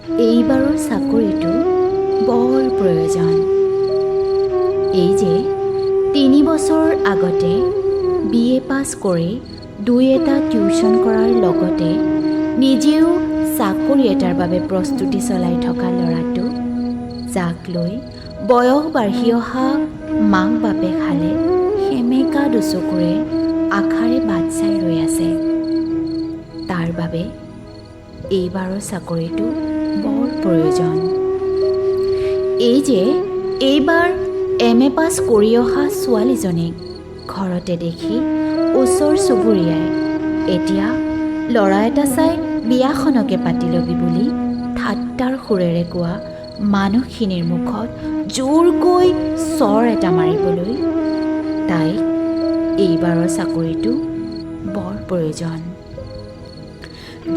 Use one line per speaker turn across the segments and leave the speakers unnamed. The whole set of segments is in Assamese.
এইবাৰৰ চাকৰিটো বৰ প্ৰয়োজন। এই যে 3 বছৰ আগতে BA পাছ কৰি 2-এটা টিউশ্যন কৰাৰ লগতে নিজেও চাকৰি এটাৰ বাবে প্ৰস্তুতি চলাই থকা ল'ৰাটো, যাক লৈ বয়স বাঢ়ি অহা মাক বাপেক হালে সেমেকা দুচকুৰে আশাৰে বাট চাই ৰৈ আছে। তাৰ বাবে এইবাৰৰ চাকৰিটো বৰ প্ৰয়োজন। এই যে এইবাৰ MA পাছ কৰি অহা ছোৱালীজনীক ঘৰতে দেখি ওচৰ চুবুৰীয়াই এতিয়া ল'ৰা এটা চাই বিয়াখনকে পাতি ল'বি বুলি ঠাট্টাৰ সুৰেৰে কোৱা মানুহখিনিৰ মুখত জোৰকৈ চৰ এটা মাৰিবলৈ তাইক এইবাৰৰ চাকৰিটো বৰ প্ৰয়োজন।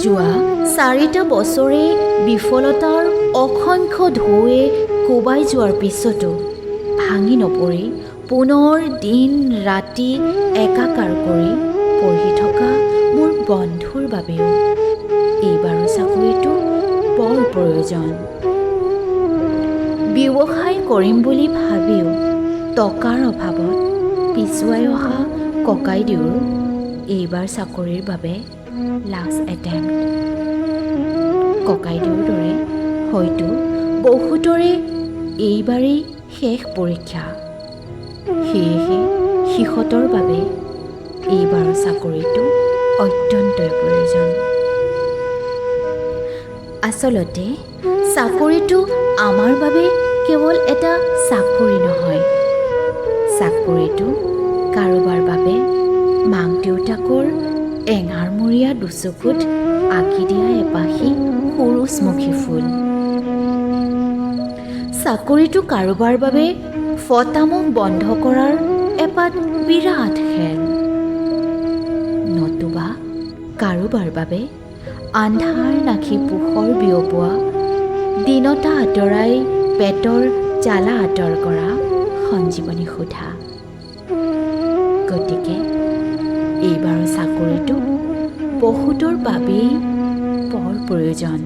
যোৱা 4টা বছৰে বিফলতাৰ অসংখ্য ঢৌৱে কোবাই যোৱাৰ পিছতো ভাঙি নপৰি পুনৰ দিন ৰাতি একাকাৰ কৰি পঢ়ি থকা মোৰ বন্ধুৰ বাবেও এইবাৰৰ চাকৰিটো বৰ প্ৰয়োজন। ব্যৱসায় কৰিম বুলি ভাবিও টকাৰ অভাৱত পিছুৱাই অহা ককাইদেউৰ এইবাৰ চাকৰিৰ বাবে লাষ্ট এটেম্প্ট। ককাইদেউৰ দৰে হয়তো বহুতৰে এইবাৰেই শেষ পৰীক্ষা। সেয়েহে সিহঁতৰ বাবে এইবাৰৰ চাকৰিটো অত্যন্তই প্ৰয়োজন। আচলতে চাকৰিটো আমাৰ বাবে কেৱল এটা চাকৰি নহয়, চাকৰিটো কাৰোবাৰ বাবে মাক দেউতাকৰ এঙাৰমূৰীয়া দুচকুত আঁকি দিয়া এপাহি সূৰুযমুখী ফুল। চাকৰিটো কাৰোবাৰ বাবে ফটামুখ বন্ধ কৰাৰ এপাত বিৰাট খেল, নতুবা কাৰোবাৰ বাবে আন্ধাৰ নাখি পোহৰ বিয়পোৱা, দিনতা আঁতৰাই পেটৰ জ্বালা আঁতৰ কৰা সঞ্জীৱনী সুধা। গতিকে এইবাৰৰ চাকৰিটো বহুতৰ বাবেই বৰ প্ৰয়োজন।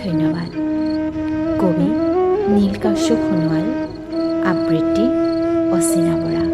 ধন্যবাদ। কবি নীলকাশ্যপ সোণোৱাল, আবৃত্তি অচিনা বৰা।